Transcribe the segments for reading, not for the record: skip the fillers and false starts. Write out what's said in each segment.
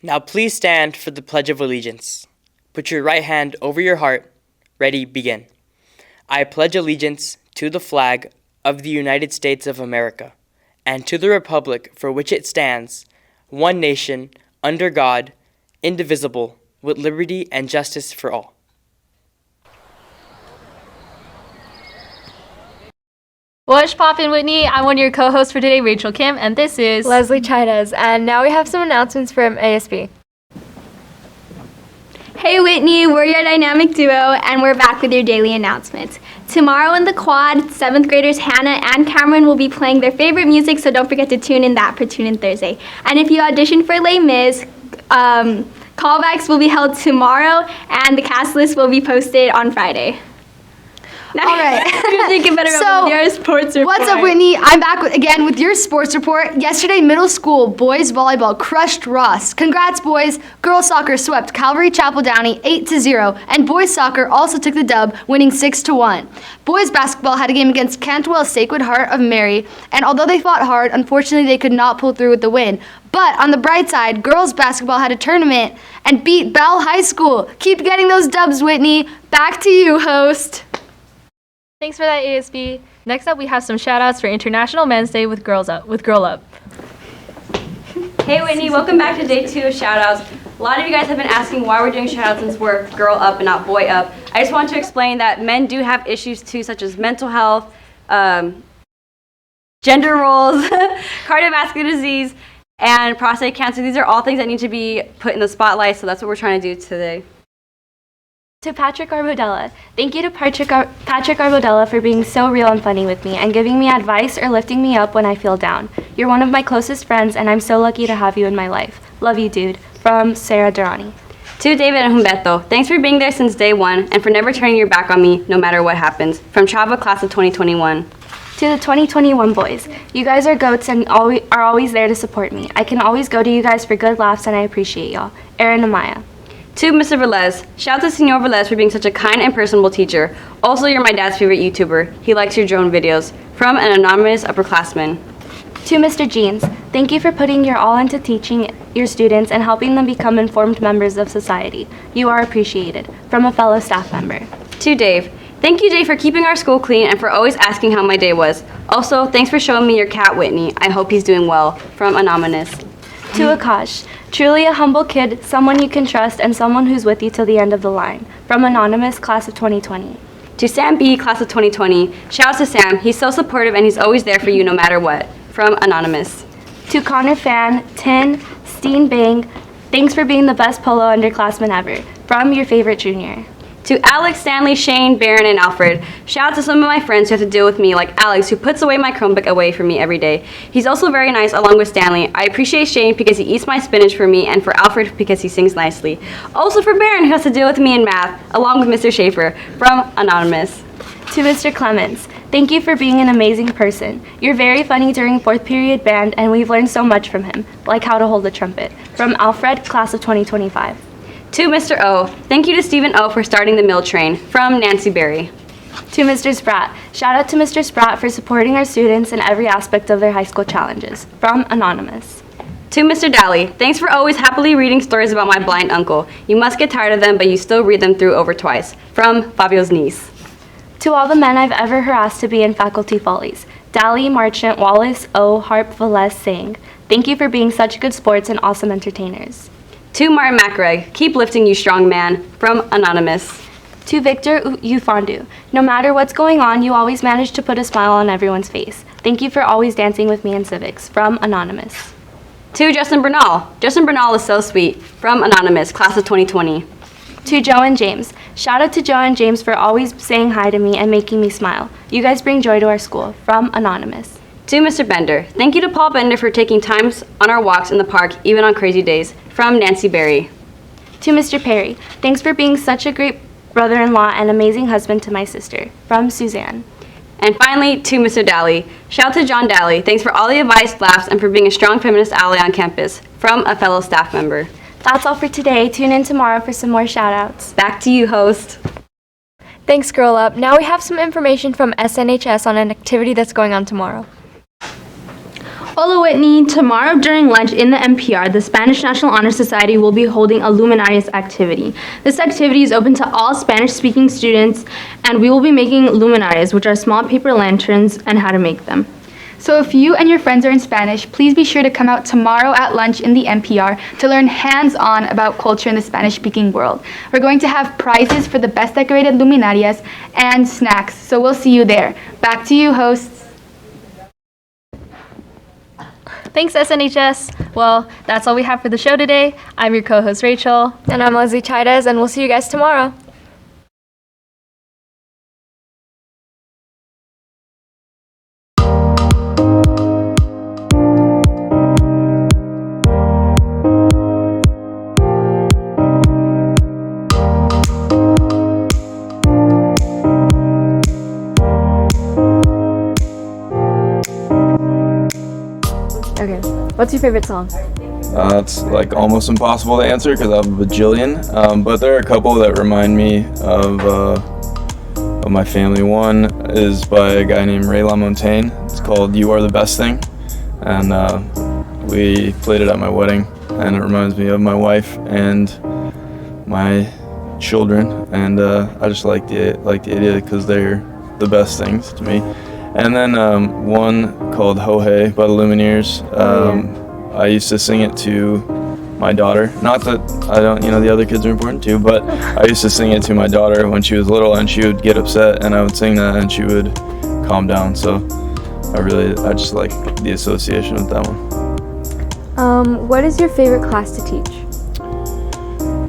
Now please stand for the Pledge of Allegiance. Put your right hand over your heart. Ready, begin. I pledge allegiance to the flag of the United States of America and to the republic for which it stands, one nation, under God, indivisible, with liberty and justice for all. What's poppin', Whitney? I'm one of your co-hosts for today, Rachel Kim, and this is Leslie Chaidez, and now we have some announcements from ASB. Hey Whitney, we're your dynamic duo, and we're back with your daily announcements. Tomorrow in the quad, 7th graders Hannah and Cameron will be playing their favorite music, so don't forget to tune in that for Tune In Thursday. And if you audition for Les Mis, callbacks will be held tomorrow, and the cast list will be posted on Friday. All right. You're thinking better about your sports report. What's up, Whitney? I'm back again with your sports report. Yesterday, middle school boys volleyball crushed Ross. Congrats, boys. Girls soccer swept Calvary Chapel Downey 8-0, and boys soccer also took the dub, winning 6-1. Boys basketball had a game against Cantwell Sacred Heart of Mary, and although they fought hard, unfortunately they could not pull through with the win. But on the bright side, girls basketball had a tournament and beat Bell High School. Keep getting those dubs, Whitney. Back to you, host. Thanks for that, ASB. Next up, we have some shout-outs for International Men's Day with Girl Up. Hey Whitney, welcome back to day 2 of shout-outs. A lot of you guys have been asking why we're doing shout-outs since we're Girl Up and not Boy Up. I just want to explain that men do have issues too, such as mental health, gender roles, cardiovascular disease, and prostate cancer. These are all things that need to be put in the spotlight, so that's what we're trying to do today. To Patrick Arbodella. Thank you to Patrick Arbodella for being so real and funny with me and giving me advice or lifting me up when I feel down. You're one of my closest friends, and I'm so lucky to have you in my life. Love you, dude. From Sarah Durrani. To David and Humberto, thanks for being there since day 1 and for never turning your back on me no matter what happens. From Chava Class of 2021. To the 2021 boys, you guys are goats and are always there to support me. I can always go to you guys for good laughs, and I appreciate y'all. Aaron and Maya. To Mr. Velez, shout out to Senor Velez for being such a kind and personable teacher. Also, you're my dad's favorite YouTuber. He likes your drone videos. From an anonymous upperclassman. To Mr. Jeans, thank you for putting your all into teaching your students and helping them become informed members of society. You are appreciated. From a fellow staff member. To Dave, thank you Dave for keeping our school clean and for always asking how my day was. Also, thanks for showing me your cat Whitney. I hope he's doing well. From Anonymous. To Akash, truly a humble kid, someone you can trust, and someone who's with you till the end of the line. From Anonymous, Class of 2020. To Sam B, Class of 2020, shout out to Sam. He's so supportive and he's always there for you no matter what. From Anonymous. To Connor Fan, Tin, Steen Bang, thanks for being the best polo underclassman ever. From your favorite junior. To Alex, Stanley, Shane, Barron, and Alfred, shout out to some of my friends who have to deal with me, like Alex, who puts away my Chromebook away from me every day. He's also very nice, along with Stanley. I appreciate Shane because he eats my spinach for me, and for Alfred because he sings nicely. Also for Barron, who has to deal with me in math, along with Mr. Schaefer. From Anonymous. To Mr. Clemens, thank you for being an amazing person. You're very funny during 4th period band, and we've learned so much from him, like how to hold a trumpet. From Alfred, Class of 2025. To Mr. O, thank you to Stephen O for starting the mill train. From Nancy Berry. To Mr. Spratt, shout out to Mr. Spratt for supporting our students in every aspect of their high school challenges. From Anonymous. To Mr. Daly, thanks for always happily reading stories about my blind uncle. You must get tired of them, but you still read them through over twice. From Fabio's niece. To all the men I've ever harassed to be in Faculty Follies, Daly, Marchant, Wallace, O, Harp, Velez, Singh, thank you for being such good sports and awesome entertainers. To Martin McRae, keep lifting you strong man. From Anonymous. To Victor Ufondu, no matter what's going on, you always manage to put a smile on everyone's face. Thank you for always dancing with me in civics. From Anonymous. To Justin Bernal. Justin Bernal is so sweet. From Anonymous, Class of 2020. To Joe and James. Shout out to Joe and James for always saying hi to me and making me smile. You guys bring joy to our school. From Anonymous. To Mr. Bender, thank you to Paul Bender for taking times on our walks in the park, even on crazy days. From Nancy Berry. To Mr. Perry, thanks for being such a great brother-in-law and amazing husband to my sister. From Suzanne. And finally, to Mr. Daly. Shout out to John Daly. Thanks for all the advice, laughs, and for being a strong feminist ally on campus. From a fellow staff member. That's all for today. Tune in tomorrow for some more shout-outs. Back to you, host. Thanks, Girl Up. Now we have some information from SNHS on an activity that's going on tomorrow. Hola Whitney, tomorrow during lunch in the MPR, the Spanish National Honor Society will be holding a Luminarias activity. This activity is open to all Spanish-speaking students, and we will be making luminarias, which are small paper lanterns, and how to make them. So if you and your friends are in Spanish, please be sure to come out tomorrow at lunch in the MPR to learn hands-on about culture in the Spanish-speaking world. We're going to have prizes for the best decorated luminarias and snacks, so we'll see you there. Back to you, hosts. Thanks, SNHS. Well, that's all we have for the show today. I'm your co-host, Rachel. And I'm Leslie Chaidez, and we'll see you guys tomorrow. Okay, what's your favorite song? It's like almost impossible to answer because I have a bajillion, but there are a couple that remind me of my family. One is by a guy named Ray LaMontagne. It's called "You Are the Best Thing," and we played it at my wedding, and it reminds me of my wife and my children, and I just like the idea because they're the best things to me. And then one called Ho Hey by the Lumineers. I used to sing it to my daughter. Not that I don't, the other kids are important too, but I used to sing it to my daughter when she was little, and she would get upset, and I would sing that, and she would calm down. So I just like the association with that one. What is your favorite class to teach?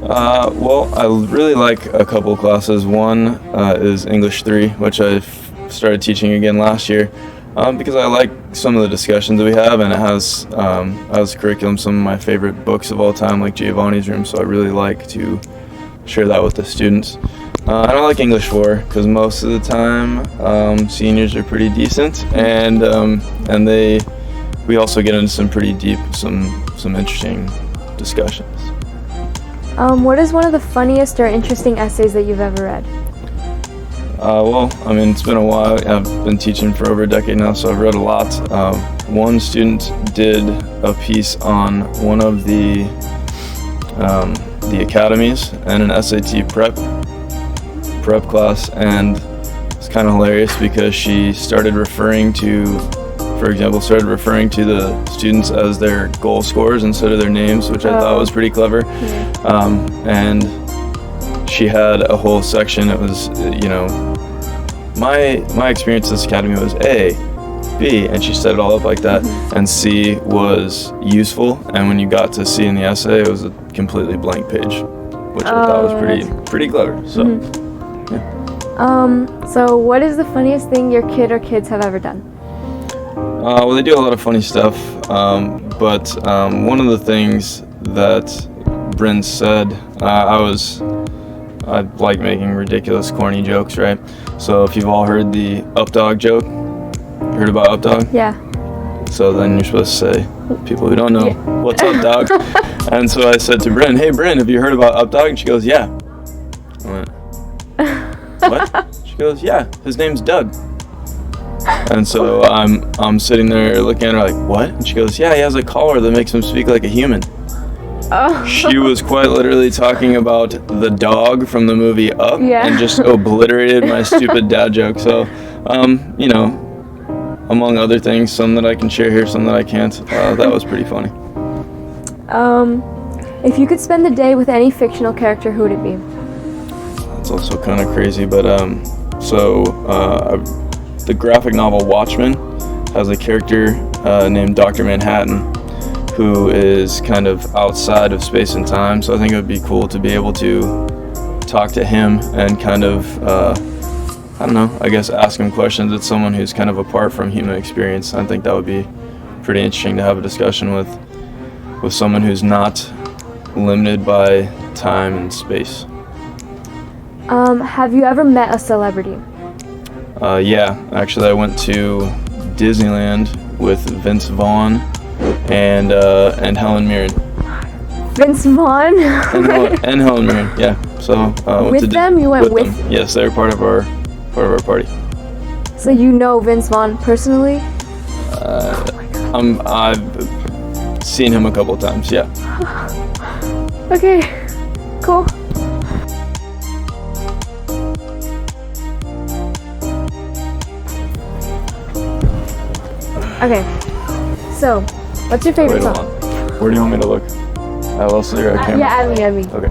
Well, I really like a couple classes. One is English 3, which I've started teaching again last year because I like some of the discussions that we have, and it has as curriculum some of my favorite books of all time, like Giovanni's Room, so I really like to share that with the students. And I like English 4 because most of the time seniors are pretty decent, and we also get into some pretty deep, some interesting discussions. What is one of the funniest or interesting essays that you've ever read? Well, I mean, it's been a while. I've been teaching for over a decade now, so I've read a lot. One student did a piece on one of the academies and an SAT prep class, and it's kind of hilarious because she started referring to the students as their goal scorers instead of their names, which I thought was pretty clever. Yeah. And she had a whole section. It was, my experience at this academy was A, B, and she set it all up like that. And C was useful, and when you got to C in the essay, it was a completely blank page, which I thought was pretty clever. So, yeah. So what is the funniest thing your kid or kids have ever done? Well, they do a lot of funny stuff, but one of the things that Bryn said, I like making ridiculous, corny jokes, right? So if you've all heard the Updog joke, heard about Updog? Yeah. So then you're supposed to say, people who don't know, what's up, dog? And so I said to Bryn, hey, Bryn, have you heard about Updog? And she goes, yeah. I went, what? She goes, yeah, his name's Doug. And so I'm sitting there looking at her like, what? And she goes, yeah, he has a collar that makes him speak like a human. Oh. She was quite literally talking about the dog from the movie Up, and just obliterated my stupid dad joke. So, among other things, some that I can share here, some that I can't. That was pretty funny. If you could spend the day with any fictional character, who would it be? That's also kind of crazy, but the graphic novel Watchmen has a character named Dr. Manhattan, who is kind of outside of space and time. So I think it would be cool to be able to talk to him and kind of, ask him questions. It's someone who's kind of apart from human experience. I think that would be pretty interesting to have a discussion with someone who's not limited by time and space. Have you ever met a celebrity? Yeah, actually I went to Disneyland with Vince Vaughn and Helen Mirren. Vince Vaughn? and Helen Mirren, yeah. So with them? You went with them? Yes, they were part of our party. So you know Vince Vaughn personally? I've seen him a couple times, yeah. Okay, cool. Okay, so what's your favorite Wait, hold song? on. Where do you want me to look? I'll also your camera. Yeah, add me. Okay.